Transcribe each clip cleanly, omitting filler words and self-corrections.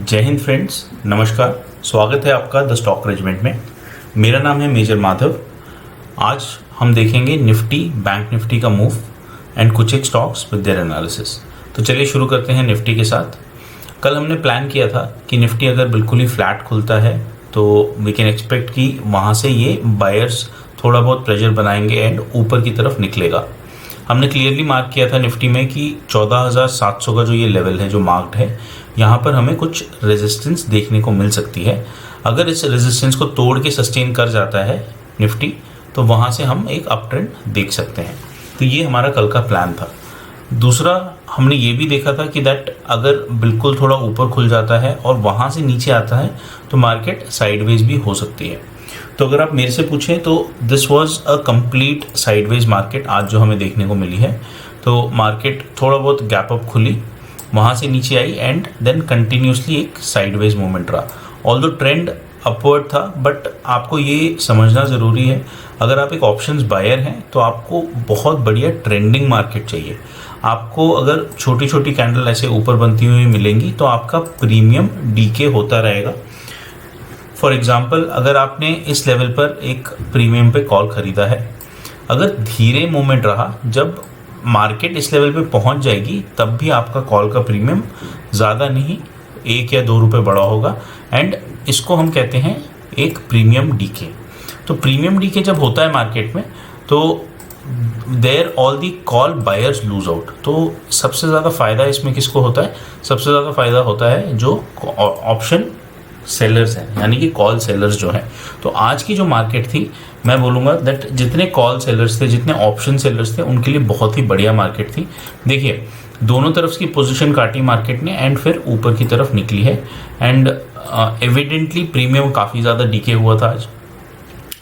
जय हिंद फ्रेंड्स, नमस्कार। स्वागत है आपका द स्टॉक रेजिमेंट में। मेरा नाम है मेजर माधव। आज हम देखेंगे निफ्टी, बैंक निफ्टी का मूव एंड कुछ एक स्टॉक्स विद देयर एनालिसिस। तो चलिए शुरू करते हैं निफ्टी के साथ। कल हमने प्लान किया था कि निफ्टी अगर बिल्कुल ही फ्लैट खुलता है तो वी कैन एक्सपेक्ट कि वहाँ से ये बायर्स थोड़ा बहुत प्रेशर बनाएंगे एंड ऊपर की तरफ निकलेगा। हमने क्लियरली मार्क किया था निफ्टी में कि 14,700 का जो ये लेवल है, जो मार्क्ड है, यहाँ पर हमें कुछ रेजिस्टेंस देखने को मिल सकती है। अगर इस रेजिस्टेंस को तोड़ के सस्टेन कर जाता है निफ्टी, तो वहाँ से हम एक अप ट्रेंड देख सकते हैं। तो ये हमारा कल का प्लान था। दूसरा, हमने ये भी देखा था कि दैट अगर बिल्कुल थोड़ा ऊपर खुल जाता है और वहाँ से नीचे आता है तो मार्केट साइडवेज भी हो सकती है। तो अगर आप मेरे से पूछें तो this was a complete sideways market आज जो हमें देखने को मिली है। तो मार्केट थोड़ा बहुत गैप अप खुली, वहाँ से नीचे आई एंड देन कंटिन्यूसली एक साइडवेज मूवमेंट रहा। ऑल्दो ट्रेंड अपवर्ड था, बट आपको ये समझना ज़रूरी है, अगर आप एक ऑप्शंस बायर हैं तो आपको बहुत बढ़िया ट्रेंडिंग मार्केट चाहिए। आपको अगर छोटी छोटी कैंडल ऐसे ऊपर बनती हुई मिलेंगी तो आपका प्रीमियम डीके होता रहेगा। फॉर एग्जाम्पल, अगर आपने इस लेवल पर एक प्रीमियम पे कॉल खरीदा है, अगर धीरे मूवमेंट रहा, जब मार्केट इस लेवल पे पहुंच जाएगी तब भी आपका कॉल का प्रीमियम ज़्यादा नहीं, 1 या 2 रुपये बड़ा होगा एंड इसको हम कहते हैं एक प्रीमियम डीके। तो प्रीमियम डीके जब होता है मार्केट में तो there all the call buyers lose out. तो सबसे ज़्यादा फ़ायदा इसमें किसको होता है? सबसे ज़्यादा फ़ायदा होता है जो ऑप्शन सेलर्स हैं, यानी कि कॉल सेलर्स जो हैं। तो आज की जो मार्केट थी, मैं बोलूँगा दैट जितने कॉल सेलर्स थे, जितने ऑप्शन सेलर्स थे, उनके लिए बहुत ही बढ़िया मार्केट थी। देखिए, दोनों तरफ की पोजीशन काटी मार्केट ने एंड फिर ऊपर की तरफ निकली है एंड एविडेंटली प्रीमियम काफ़ी ज़्यादा डीके हुआ था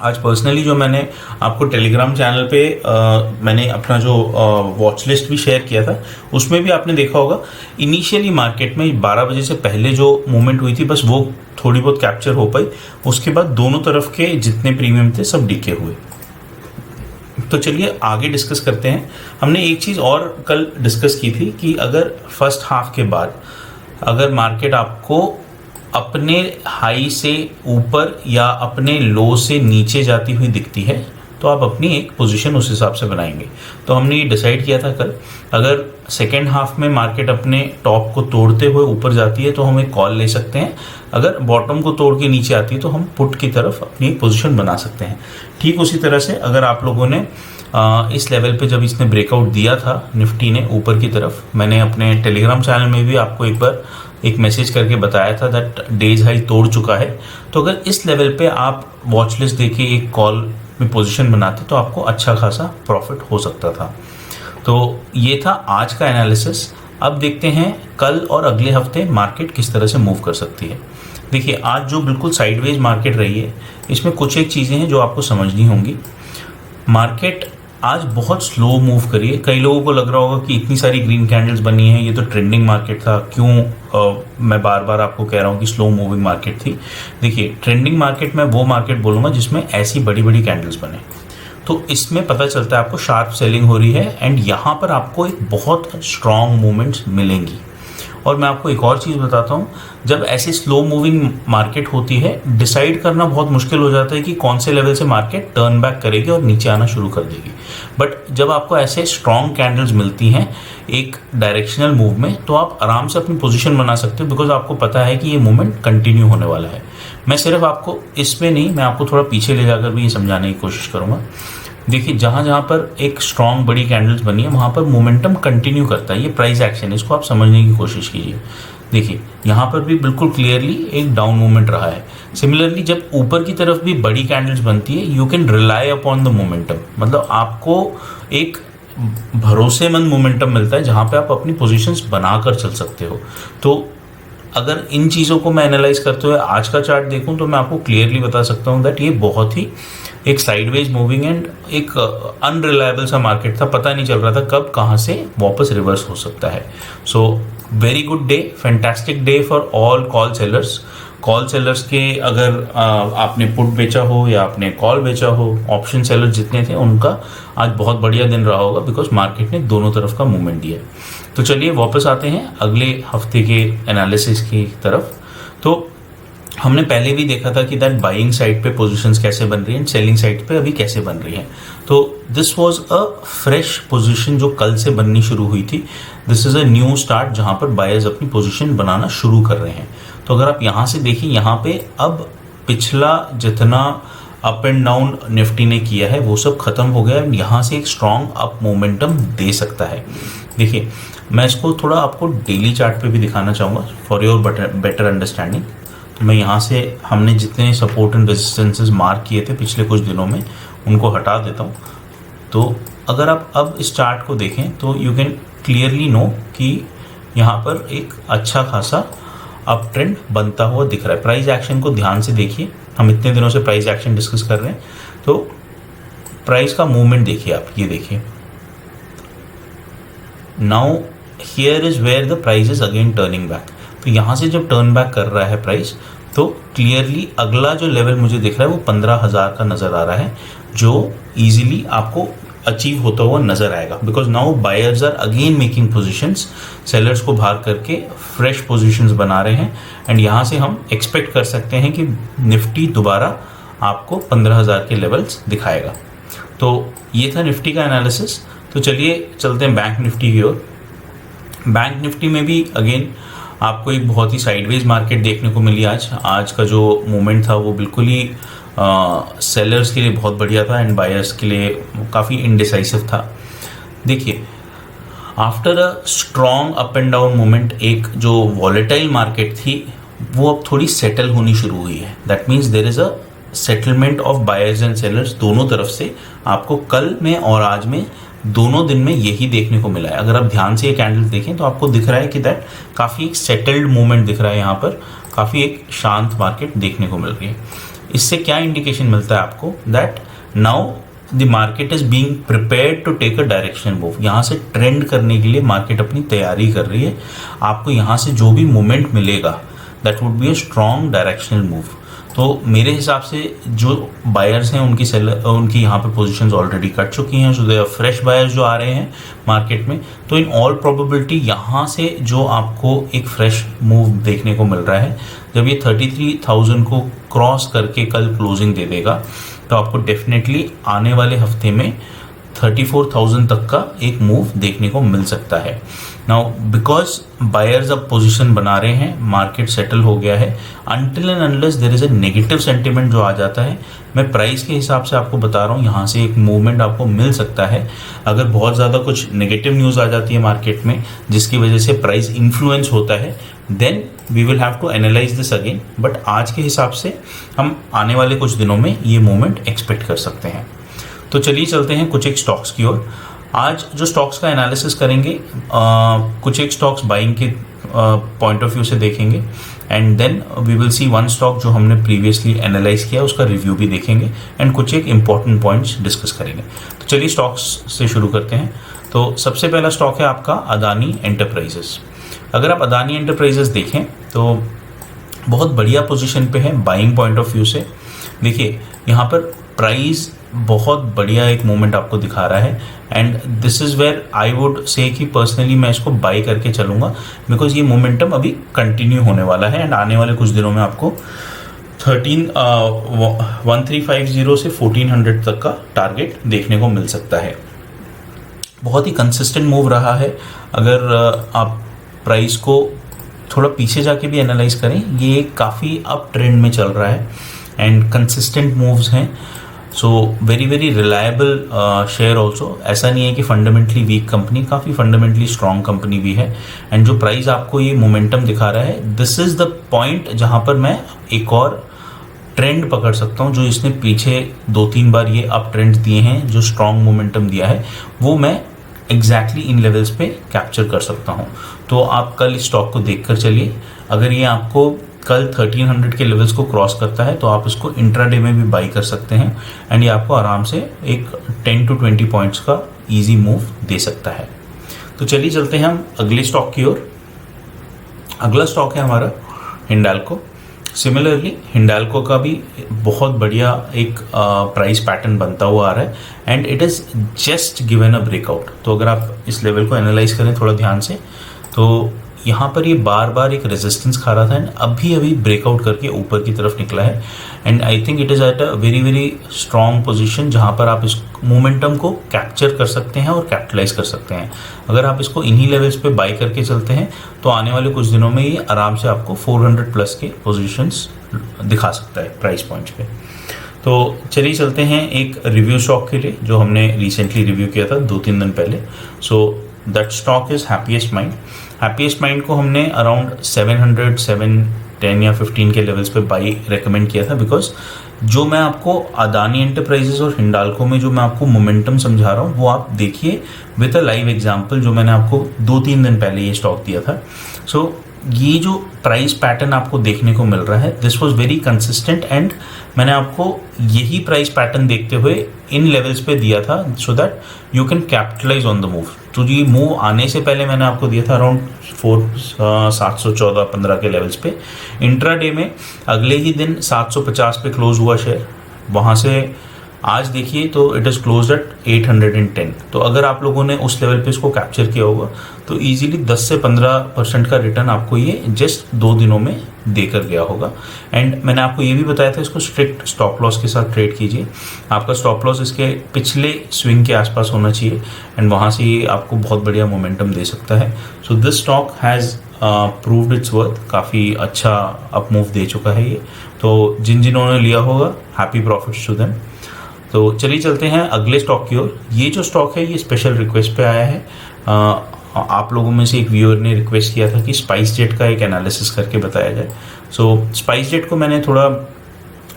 आज पर्सनली जो मैंने आपको टेलीग्राम चैनल पे मैंने अपना जो वॉच लिस्ट भी शेयर किया था, उसमें भी आपने देखा होगा इनिशियली मार्केट में 12 बजे से पहले जो मूवमेंट हुई थी, बस वो थोड़ी बहुत कैप्चर हो पाई। उसके बाद दोनों तरफ के जितने प्रीमियम थे सब डीके हुए। तो चलिए आगे डिस्कस करते हैं। हमने एक चीज़ और कल डिस्कस की थी कि अगर फर्स्ट हाफ के बाद अगर मार्केट आपको अपने हाई से ऊपर या अपने लो से नीचे जाती हुई दिखती है तो आप अपनी एक पोजीशन उस हिसाब से बनाएंगे। तो हमने ये डिसाइड किया था कल, अगर सेकेंड हाफ में मार्केट अपने टॉप को तोड़ते हुए ऊपर जाती है तो हम एक कॉल ले सकते हैं, अगर बॉटम को तोड़ के नीचे आती है तो हम पुट की तरफ अपनी एक पोजीशन बना सकते हैं। ठीक उसी तरह से अगर आप लोगों ने इस लेवल पे जब इसने ब्रेकआउट दिया था निफ्टी ने ऊपर की तरफ, मैंने अपने टेलीग्राम चैनल में भी आपको एक बार एक मैसेज करके बताया था दैट डेज हाई तोड़ चुका है। तो अगर इस लेवल पे आप वॉच लिस्ट देके एक कॉल में पोजीशन बनाते तो आपको अच्छा खासा प्रॉफिट हो सकता था। तो ये था आज का एनालिसिस। अब देखते हैं कल और अगले हफ्ते मार्केट किस तरह से मूव कर सकती है। देखिए, आज जो बिल्कुल साइडवेज मार्केट रही है, इसमें कुछ एक चीज़ें हैं जो आपको समझनी होंगी। मार्केट आज बहुत स्लो मूव करी है। कई लोगों को लग रहा होगा कि इतनी सारी ग्रीन कैंडल्स बनी हैं, ये तो ट्रेंडिंग मार्केट था, क्यों मैं बार बार आपको कह रहा हूँ कि स्लो मूविंग मार्केट थी। देखिए, ट्रेंडिंग मार्केट में वो मार्केट बोलूँगा जिसमें ऐसी बड़ी बड़ी कैंडल्स बने, तो इसमें पता चलता है आपको शार्प सेलिंग हो रही है एंड यहाँ पर आपको एक बहुत स्ट्रॉन्ग मूवमेंट्स मिलेंगी। और मैं आपको एक और चीज़ बताता हूँ, जब ऐसी स्लो मूविंग मार्केट होती है, डिसाइड करना बहुत मुश्किल हो जाता है कि कौन से लेवल से मार्केट टर्न बैक करेगी और नीचे आना शुरू कर देगी। बट जब आपको ऐसे स्ट्रॉन्ग कैंडल्स मिलती हैं एक डायरेक्शनल मूव में, तो आप आराम से अपनी पोजीशन बना सकते हो, बिकॉज आपको पता है कि ये मूवमेंट कंटिन्यू होने वाला है। मैं सिर्फ आपको इसमें नहीं, मैं आपको थोड़ा पीछे ले जाकर भी ये समझाने की कोशिश करूँगा। देखिए, जहाँ जहाँ पर एक स्ट्रॉन्ग बड़ी कैंडल्स बनी है वहाँ पर मोमेंटम कंटिन्यू करता है, ये प्राइस एक्शन, इसको आप समझने की कोशिश कीजिए। देखिए, यहाँ पर भी बिल्कुल क्लियरली एक डाउन मूवमेंट रहा है। सिमिलरली जब ऊपर की तरफ भी बड़ी कैंडल्स बनती है, you can rely upon the momentum, मतलब आपको एक भरोसेमंद मोमेंटम मिलता है जहाँ पे आप अपनी पोजीशंस बनाकर चल सकते हो। तो अगर इन चीज़ों को मैं एनालाइज करते हुए आज का चार्ट देखूं तो मैं आपको क्लियरली बता सकता हूं दैट ये बहुत ही एक साइडवेज मूविंग एंड एक अनरिलायबल सा मार्केट था। पता नहीं चल रहा था कब कहां से वापस रिवर्स हो सकता है। So very good day, fantastic day for all call sellers. Call sellers के अगर आपने पुट बेचा हो या आपने कॉल बेचा हो, ऑप्शन सेलर्स जितने थे उनका आज बहुत बढ़िया दिन रहा होगा, बिकॉज मार्केट ने दोनों तरफ का मूवमेंट दिया। तो चलिए वापस आते हैं अगले हफ्ते के एनालिसिस की तरफ। तो हमने पहले भी देखा था कि दैट बाइंग साइड पे पोजीशंस कैसे बन रही है एंड सेलिंग साइड पे अभी कैसे बन रही है। तो this was a fresh position जो कल से बननी शुरू हुई थी। This is a new start जहां पर बायर्स अपनी पोजीशन बनाना शुरू कर रहे हैं। तो अगर आप यहां से देखिए, यहां पे अब पिछला जितना अप एंड डाउन निफ्टी ने किया है वो सब खत्म हो गया है। यहाँ से एक स्ट्रॉन्ग अप मोमेंटम दे सकता है। देखिए, मैं इसको थोड़ा आपको डेली चार्ट पे भी दिखाना चाहूँगा फॉर योर बेटर अंडरस्टैंडिंग। तो मैं यहाँ से हमने जितने सपोर्ट एंड रेजिस्टेंसेस मार्क किए थे पिछले कुछ दिनों में उनको हटा देता हूँ। तो अगर आप अब इस चार्ट को देखें तो यू कैन क्लियरली नो कि यहाँ पर एक अच्छा खासा अप ट्रेंड बनता हुआ दिख रहा है। प्राइस एक्शन को ध्यान से देखिए, हम इतने दिनों से प्राइस एक्शन डिस्कस कर रहे हैं। तो प्राइस का मूवमेंट देखिए आप, ये देखिए, now here is where the price is again turning back. तो यहाँ से जब टर्न बैक कर रहा है प्राइस, तो क्लियरली अगला जो लेवल मुझे दिख रहा है वो 15,000 का नज़र आ रहा है, जो इजीली आपको अचीव होता हुआ नजर आएगा। Because now buyers are again making positions, sellers को बाहर करके फ्रेश पोजीशंस बना रहे हैं एंड यहाँ से हम एक्सपेक्ट कर सकते हैं कि निफ्टी दोबारा आपको 15,000 के लेवल्स दिखाएगा। तो ये था निफ्टी का एनालिसिस। तो चलिए चलते हैं बैंक निफ्टी की ओर। बैंक निफ्टी में भी अगेन आपको एक बहुत ही साइडवेज मार्केट देखने को मिली। आज का जो मूवमेंट था वो बिल्कुल ही सेलर्स के लिए बहुत बढ़िया था एंड बायर्स के लिए काफ़ी इनडिसाइसिव था। देखिए, after a strong up and down movement एक जो वॉलेटाइल मार्केट थी वो अब थोड़ी सेटल होनी शुरू हुई है। That means there is a settlement of buyers and sellers दोनों तरफ से। आपको कल में और आज में दोनों दिन में यही देखने को मिला है। अगर आप ध्यान से ये कैंडल देखें तो आपको दिख रहा है कि दैट काफ़ी एक सेटल्ड मूवमेंट दिख रहा है। यहाँ पर काफ़ी एक शांत मार्केट देखने को मिल रही है। इससे क्या इंडिकेशन मिलता है आपको? That now the market is being prepared to take a directional move. यहाँ से ट्रेंड करने के लिए मार्केट अपनी तैयारी कर रही है। आपको यहाँ से जो भी मूवमेंट मिलेगा that would be a strong directional move. तो मेरे हिसाब से जो बायर्स हैं उनकी यहाँ पे पोजीशंस ऑलरेडी कट चुकी हैं। सो दे आर फ्रेश बायर्स जो आ रहे हैं मार्केट में। तो इन ऑल प्रोबेबिलिटी यहाँ से जो आपको एक फ्रेश मूव देखने को मिल रहा है, जब ये 33,000 को क्रॉस करके कल क्लोजिंग दे देगा तो आपको डेफिनेटली आने वाले हफ्ते में 34,000 तक का एक मूव देखने को मिल सकता है। नाउ बिकॉज बायर्स अब पोजीशन बना रहे हैं, मार्केट सेटल हो गया है, until and unless there is a negative sentiment जो आ जाता है, मैं प्राइस के हिसाब से आपको बता रहा हूँ, यहाँ से एक मूवमेंट आपको मिल सकता है। अगर बहुत ज़्यादा कुछ नेगेटिव न्यूज़ आ जाती है मार्केट में जिसकी वजह से प्राइस इन्फ्लुएंस होता है, then we will have to analyse this again. But आज के हिसाब से हम आने वाले कुछ दिनों में ये मूवमेंट एक्सपेक्ट कर सकते हैं। तो चलिए चलते हैं कुछ एक स्टॉक्स की ओर। आज जो स्टॉक्स का एनालिसिस करेंगे, कुछ एक स्टॉक्स बाइंग के पॉइंट ऑफ व्यू से देखेंगे and then we will see one stock जो हमने प्रीवियसली एनालाइज किया उसका रिव्यू भी देखेंगे एंड कुछ एक इंपॉर्टेंट पॉइंट्स डिस्कस करेंगे। तो चलिए स्टॉक्स से शुरू करते हैं। तो सबसे पहला स्टॉक है आपका अदानी एंटरप्राइजेस। अगर आप अदानी एंटरप्राइजेस देखें तो बहुत बढ़िया पोजीशन पे है बाइंग पॉइंट ऑफ व्यू से। देखिए, यहाँ पर प्राइस बहुत बढ़िया एक मोमेंट आपको दिखा रहा है and this is where I would say कि पर्सनली मैं इसको बाई करके चलूँगा बिकॉज ये मोमेंटम अभी कंटिन्यू होने वाला है एंड आने वाले कुछ दिनों में आपको 1350 से 1400 तक का टारगेट देखने को मिल सकता है। बहुत ही कंसिस्टेंट मूव रहा है। अगर आप प्राइस को थोड़ा पीछे जाके भी एनालाइज करें, ये काफ़ी अप ट्रेंड में चल रहा है एंड कंसिस्टेंट मूव्स हैं। So very very reliable share also. ऐसा नहीं है कि फंडामेंटली वीक कंपनी, काफ़ी फंडामेंटली स्ट्रॉन्ग कंपनी भी है एंड जो प्राइस आपको ये मोमेंटम दिखा रहा है, दिस इज़ द पॉइंट जहाँ पर मैं एक और ट्रेंड पकड़ सकता हूँ। जो इसने पीछे 2-3 बार ये अप ट्रेंड दिए हैं, जो स्ट्रॉन्ग मोमेंटम दिया है, वो मैं एग्जैक्टली इन लेवल्स पे कैप्चर कर सकता हूँ। तो आप कल इस स्टॉक को देख कर चलिए। अगर ये आपको कल 1300 के लेवल्स को क्रॉस करता है तो आप इसको इंट्राडे में भी बाई कर सकते हैं एंड ये आपको आराम से एक 10 to 20 पॉइंट्स का इजी मूव दे सकता है। तो चलिए चलते हैं हम अगले स्टॉक की ओर। अगला स्टॉक है हमारा हिंडाल्को। सिमिलरली हिंडाल्को का भी बहुत बढ़िया एक प्राइस पैटर्न बनता हुआ आ रहा है and it is just given a breakout. तो अगर आप इस लेवल को एनालाइज करें थोड़ा ध्यान से, तो यहाँ पर ये बार बार एक रेजिस्टेंस खा रहा था एंड अभी अभी ब्रेकआउट करके ऊपर की तरफ निकला है and I think it is at a very very strong position जहाँ पर आप इस मोमेंटम को कैप्चर कर सकते हैं और कैपिटलाइज कर सकते हैं। अगर आप इसको इन्हीं लेवल्स पे बाई करके चलते हैं तो आने वाले कुछ दिनों में ये आराम से आपको 400 प्लस के पोजीशंस दिखा सकता है प्राइस पॉइंट्स पे। तो चलिए चलते हैं एक रिव्यू स्टॉक के लिए जो हमने रिसेंटली रिव्यू किया था 2-3 दिन पहले। So that stock is happiest mind. Happiest mind को हमने अराउंड 700, 710 या 15 के लेवल्स पे बाई रेकमेंड किया था बिकॉज जो मैं आपको अदानी एंटरप्राइजेस और हिंडाल्को में जो मैं आपको मोमेंटम समझा रहा हूँ वो आप देखिए विद अ लाइव एग्जांपल जो मैंने आपको 2-3 दिन पहले ये स्टॉक दिया था। सो ये जो प्राइस पैटर्न आपको देखने को मिल रहा है this was very consistent and मैंने आपको यही प्राइस पैटर्न देखते हुए इन लेवल्स पे दिया था so that you can capitalise on the move. तो ये मूव आने से पहले मैंने आपको दिया था अराउंड 714-15 के लेवल्स पे। इंट्राडे में अगले ही दिन 750 पे क्लोज हुआ शेयर, वहाँ से आज देखिए तो इट इज़ क्लोज एट 810। तो अगर आप लोगों ने उस लेवल पे इसको कैप्चर किया होगा तो इजीली 10 से 15% का रिटर्न आपको ये जस्ट 2 दिनों में देकर गया होगा। एंड मैंने आपको ये भी बताया था इसको स्ट्रिक्ट स्टॉप लॉस के साथ ट्रेड कीजिए। आपका स्टॉप लॉस इसके पिछले स्विंग के आसपास होना चाहिए एंड वहाँ से ये आपको बहुत बढ़िया मोमेंटम दे सकता है। So this stock has proved it's worth, काफ़ी अच्छा अप मूव दे चुका है ये। तो जिन्होंने लिया होगा हैप्पी प्रॉफिट्स टू देम। तो चलिए चलते हैं अगले स्टॉक की ओर। ये जो स्टॉक है ये स्पेशल रिक्वेस्ट पे आया है। आप लोगों में से एक व्यूअर ने रिक्वेस्ट किया था कि स्पाइस जेट का एक एनालिसिस करके बताया जाए। सो स्पाइस जेट को मैंने थोड़ा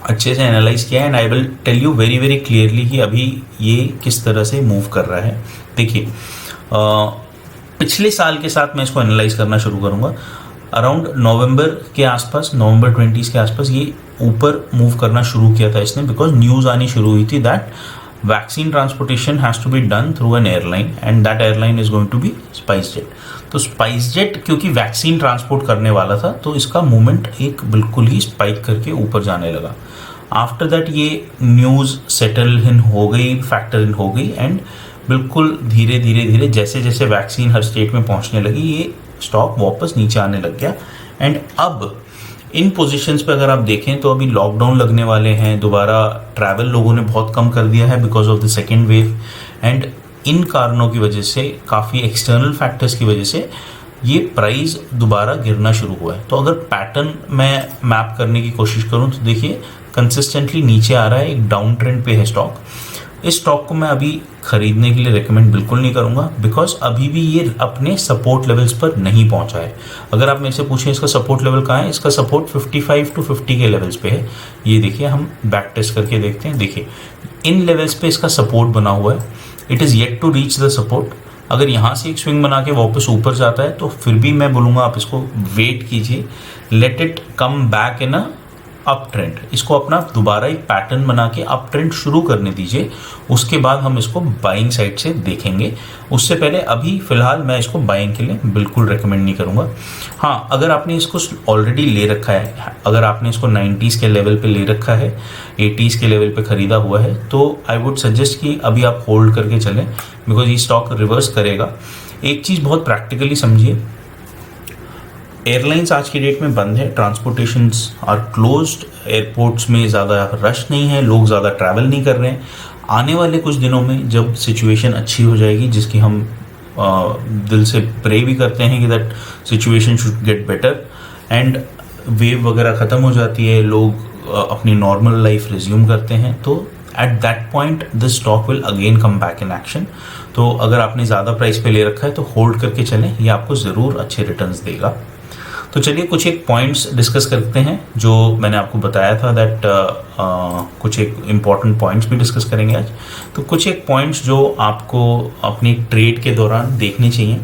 अच्छे से एनालाइज किया and I will tell you very very clearly कि अभी ये किस तरह से मूव कर रहा है। देखिए पिछले साल के साथ मैं इसको एनालाइज करना शुरू करूँगा। अराउंड नवंबर के आसपास, नवंबर 20 के आसपास ये ऊपर मूव करना शुरू किया था इसने बिकॉज न्यूज़ आनी शुरू हुई थी that vaccine transportation has to be done through an airline and that airline is going to be SpiceJet. तो स्पाइस जेट क्योंकि वैक्सीन ट्रांसपोर्ट करने वाला था तो इसका मूवमेंट एक बिल्कुल ही स्पाइक करके ऊपर जाने लगा। आफ्टर दैट ये न्यूज़ सेटल इन हो गई, फैक्टर इन हो गई एंड बिल्कुल धीरे धीरे जैसे जैसे वैक्सीन हर स्टेट में पहुंचने लगी ये स्टॉक वापस नीचे आने लग गया। एंड अब इन पोजीशंस पे अगर आप देखें तो अभी लॉकडाउन लगने वाले हैं, दोबारा ट्रैवल लोगों ने बहुत कम कर दिया है because of the second wave and in कारणों की वजह से, काफ़ी एक्सटर्नल फैक्टर्स की वजह से ये प्राइस दोबारा गिरना शुरू हुआ है। तो अगर पैटर्न मैं मैप करने की कोशिश करूं तो देखिए कंसिस्टेंटली नीचे आ रहा है, एक डाउन ट्रेंड पे है स्टॉक। इस स्टॉक को मैं अभी खरीदने के लिए रेकमेंड बिल्कुल नहीं करूंगा बिकॉज अभी भी ये अपने सपोर्ट लेवल्स पर नहीं पहुंचा है। अगर आप मेरे से पूछें इसका सपोर्ट लेवल कहाँ है, इसका सपोर्ट 55 to 50 के लेवल्स पे है। ये देखिए हम बैक टेस्ट करके देखते हैं। देखिए इन लेवल्स पे इसका सपोर्ट बना हुआ है, it is yet to reach the support. अगर यहाँ से एक स्विंग बना के वापस ऊपर जाता है तो फिर भी मैं बोलूँगा आप इसको वेट कीजिए, let it come back in a up trend. इसको अपना दोबारा एक पैटर्न बना के अप ट्रेंड शुरू करने दीजिए, उसके बाद हम इसको बाइंग साइड से देखेंगे। उससे पहले अभी फिलहाल मैं इसको बाइंग के लिए बिल्कुल रेकमेंड नहीं करूँगा। हाँ, अगर आपने इसको ऑलरेडी ले रखा है, अगर आपने इसको 90s के लेवल पे ले रखा है, 80s के लेवल पे ख़रीदा हुआ है तो आई वुड सजेस्ट कि अभी आप होल्ड करके चलें बिकॉज ये स्टॉक रिवर्स करेगा। एक चीज़ बहुत प्रैक्टिकली समझिए, एयरलाइंस आज की डेट में बंद है, ट्रांसपोर्टेशंस आर क्लोज्ड, एयरपोर्ट्स में ज़्यादा रश नहीं है, लोग ज़्यादा ट्रैवल नहीं कर रहे हैं। आने वाले कुछ दिनों में जब सिचुएशन अच्छी हो जाएगी, जिसकी हम दिल से प्रे भी करते हैं कि that situation should get better and wave वगैरह ख़त्म हो जाती है, लोग अपनी नॉर्मल लाइफ रिज्यूम करते हैं, तो at that point this stock will again come back in action. तो अगर आपने ज़्यादा प्राइस पे ले रखा है तो होल्ड करके चलें, ये आपको ज़रूर अच्छे रिटर्न्स देगा। तो चलिए कुछ एक पॉइंट्स डिस्कस करते हैं जो मैंने आपको बताया था दैट कुछ एक इम्पॉर्टेंट पॉइंट्स भी डिस्कस करेंगे आज। तो कुछ एक पॉइंट्स जो आपको अपनी ट्रेड के दौरान देखने चाहिए।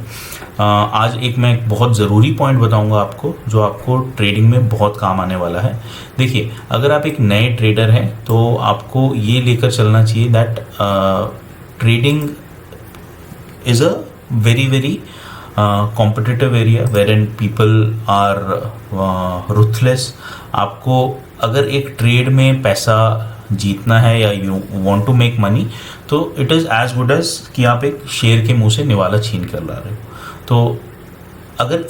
आज एक मैं एक बहुत ज़रूरी पॉइंट बताऊंगा आपको जो आपको ट्रेडिंग में बहुत काम आने वाला है। देखिए अगर आप एक नए ट्रेडर हैं तो आपको ये लेकर चलना चाहिए that trading is a very very competitive area wherein people are ruthless। आपको अगर एक ट्रेड में पैसा जीतना है या you want to make money तो it is as good as कि आप एक शेर के मुंह से निवाला छीन कर ला रहे हो। तो अगर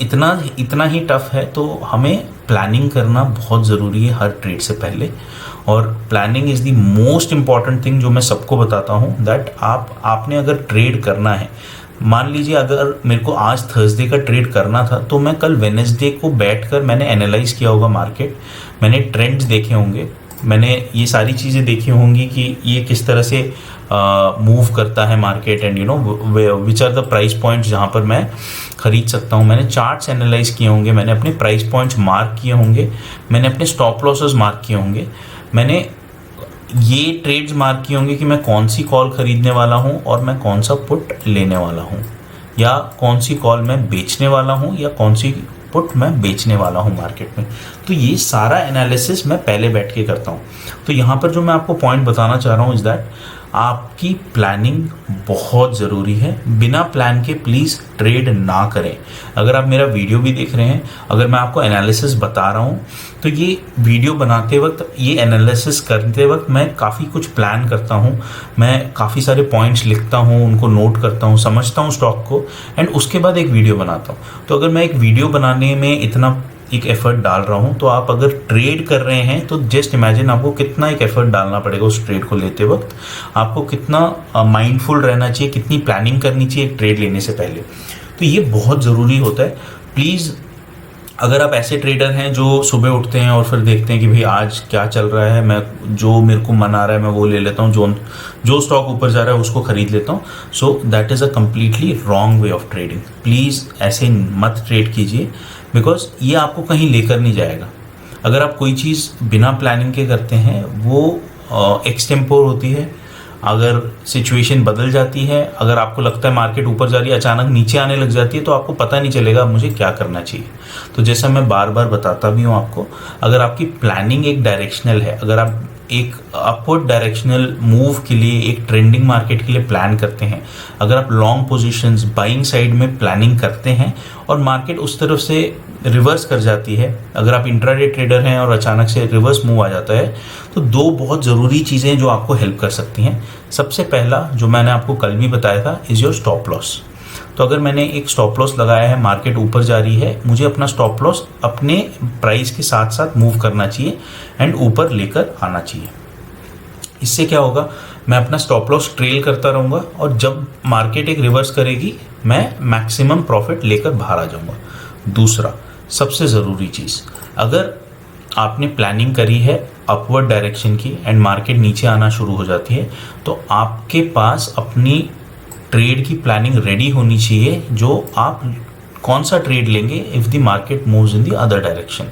इतना ही टफ है तो हमें प्लानिंग करना बहुत ज़रूरी है हर ट्रेड से पहले। और planning is the most important thing जो मैं सबको बताता हूँ, दैट आपने अगर ट्रेड करना है, मान लीजिए अगर मेरे को आज थर्सडे का ट्रेड करना था तो मैं कल वेडनेसडे को बैठकर मैंने एनालाइज किया होगा मार्केट, मैंने ट्रेंड्स देखे होंगे, मैंने ये सारी चीज़ें देखी होंगी कि ये किस तरह से मूव करता है market, and you know which are the price points जहाँ पर मैं खरीद सकता हूँ। मैंने चार्ट्स एनालाइज किए होंगे, मैंने अपने प्राइस पॉइंट्स मार्क किए होंगे, मैंने अपने स्टॉप लॉसेस मार्क किए होंगे, मैंने ये ट्रेड्स मार्क किए होंगे कि मैं कौन सी कॉल खरीदने वाला हूँ और मैं कौन सा पुट लेने वाला हूँ, या कौन सी कॉल मैं बेचने वाला हूँ या कौन सी पुट मैं बेचने वाला हूँ मार्केट में। तो ये सारा एनालिसिस मैं पहले बैठ के करता हूँ। तो यहाँ पर जो मैं आपको पॉइंट बताना चाह रहा हूँ इज़ दैट आपकी प्लानिंग बहुत ज़रूरी है। बिना प्लान के प्लीज़ ट्रेड ना करें। अगर आप मेरा वीडियो भी देख रहे हैं, अगर मैं आपको एनालिसिस बता रहा हूँ, तो ये वीडियो बनाते वक्त, ये एनालिसिस करते वक्त मैं काफ़ी कुछ प्लान करता हूँ, मैं काफ़ी सारे पॉइंट्स लिखता हूँ, उनको नोट करता हूँ, समझता हूँ स्टॉक को, एंड उसके बाद एक वीडियो बनाता हूँ। तो अगर मैं एक वीडियो बनाने में इतना एक एफर्ट डाल रहा हूँ, तो आप अगर ट्रेड कर रहे हैं तो जस्ट इमेजिन आपको कितना एक एफर्ट डालना पड़ेगा उस ट्रेड को लेते वक्त, आपको कितना माइंडफुल रहना चाहिए, कितनी प्लानिंग करनी चाहिए एक ट्रेड लेने से पहले। तो ये बहुत ज़रूरी होता है। प्लीज़ अगर आप ऐसे ट्रेडर हैं जो सुबह उठते हैं और फिर देखते हैं कि भाई आज क्या चल रहा है, मैं जो मेरे को मन आ रहा है मैं वो ले लेता हूँ, जो स्टॉक ऊपर जा रहा है उसको खरीद लेता हूँ, so that is a completely wrong way of trading. Please ऐसे मत ट्रेड कीजिए, बिकॉज ये आपको कहीं लेकर नहीं जाएगा। अगर आप कोई चीज़ बिना प्लानिंग के करते हैं वो एक्सटेम्पोर होती है। अगर सिचुएशन बदल जाती है, अगर आपको लगता है मार्केट ऊपर जा रही है, अचानक नीचे आने लग जाती है, तो आपको पता नहीं चलेगा मुझे क्या करना चाहिए। तो जैसा मैं बार बार बताता भी हूँ आपको, अगर आपकी प्लानिंग एक डायरेक्शनल है, अगर आप एक अपवर्ड डायरेक्शनल मूव के लिए, एक ट्रेंडिंग मार्केट के लिए प्लान करते हैं, अगर आप लॉन्ग पोजीशंस बाइंग साइड में प्लानिंग करते हैं और मार्केट उस तरफ से रिवर्स कर जाती है, अगर आप इंट्राडे ट्रेडर हैं और अचानक से रिवर्स मूव आ जाता है, तो दो बहुत ज़रूरी चीज़ें जो आपको हेल्प कर सकती हैं। सबसे पहला जो मैंने आपको कल भी बताया था इज़ योर स्टॉप लॉस। तो अगर मैंने एक स्टॉप लॉस लगाया है, मार्केट ऊपर जा रही है, मुझे अपना स्टॉप लॉस अपने प्राइस के साथ साथ मूव करना चाहिए एंड ऊपर लेकर आना चाहिए। इससे क्या होगा, मैं अपना स्टॉप लॉस ट्रेल करता रहूँगा और जब मार्केट एक रिवर्स करेगी मैं मैक्सिमम प्रॉफिट लेकर बाहर आ जाऊँगा। दूसरा सबसे ज़रूरी चीज़, अगर आपने प्लानिंग करी है अपवर्ड डायरेक्शन की एंड मार्केट नीचे आना शुरू हो जाती है, तो आपके पास अपनी ट्रेड की प्लानिंग रेडी होनी चाहिए, जो आप कौन सा ट्रेड लेंगे if the market moves in the other direction.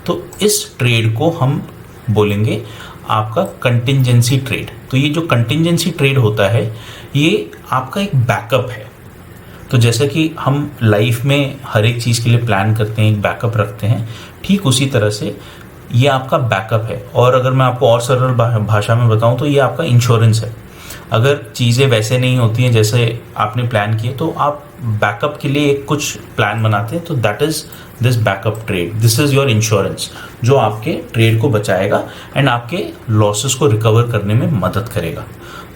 तो इस ट्रेड को हम बोलेंगे आपका कंटिंजेंसी ट्रेड। तो ये जो कंटिंजेंसी ट्रेड होता है ये आपका एक बैकअप है। तो जैसे कि हम लाइफ में हर एक चीज़ के लिए प्लान करते हैं, एक बैकअप रखते हैं, ठीक उसी तरह से ये आपका बैकअप है। और अगर मैं आपको और सरल भाषा में बताऊं तो ये आपका इंश्योरेंस है। अगर चीज़ें वैसे नहीं होती हैं जैसे आपने प्लान किए, तो आप बैकअप के लिए एक कुछ प्लान बनाते हैं, तो that is this backup trade, this is your insurance, जो आपके ट्रेड को बचाएगा एंड आपके लॉसेस को रिकवर करने में मदद करेगा।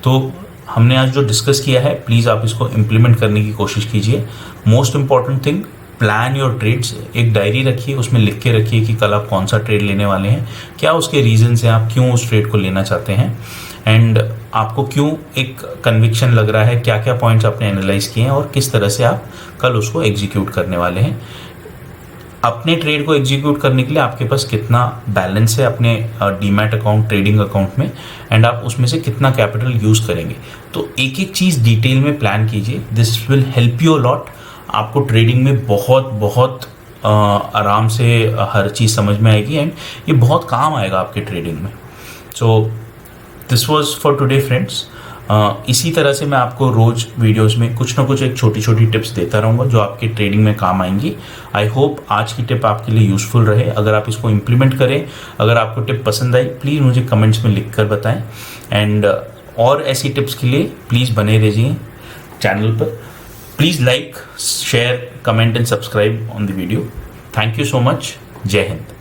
तो हमने आज जो डिस्कस किया है, प्लीज़ आप इसको इम्प्लीमेंट करने की कोशिश कीजिए। Most important thing, plan your trades. एक डायरी रखिए, उसमें लिख के रखिए कि कल आप कौन सा ट्रेड लेने वाले हैं, क्या उसके रीजंस हैं, आप क्यों उस ट्रेड को लेना चाहते हैं, एंड आपको क्यों एक कन्विक्शन लग रहा है, क्या क्या पॉइंट्स आपने एनालाइज किए हैं और किस तरह से आप कल उसको एग्जीक्यूट करने वाले हैं। अपने ट्रेड को एग्जीक्यूट करने के लिए आपके पास कितना बैलेंस है अपने डीमैट अकाउंट, ट्रेडिंग अकाउंट में, एंड आप उसमें से कितना कैपिटल यूज़ करेंगे। तो एक एक चीज़ डिटेल में प्लान कीजिए। This will help you a lot. आपको ट्रेडिंग में बहुत आराम से हर चीज़ समझ में आएगी एंड ये बहुत काम आएगा आपके ट्रेडिंग में। So this was for today friends. इसी तरह से मैं आपको रोज़ वीडियोस में कुछ ना कुछ एक छोटी छोटी टिप्स देता रहूँगा जो आपके ट्रेडिंग में काम आएंगी। आई होप आज की टिप आपके लिए यूज़फुल रहे। अगर आप इसको इम्प्लीमेंट करें, अगर आपको टिप पसंद आई, प्लीज़ मुझे कमेंट्स में लिख कर बताएं, एंड और ऐसी टिप्स के लिए प्लीज़ बने रहिए चैनल पर। Please like, share, comment and subscribe on the video. Thank you so much. जय हिंद।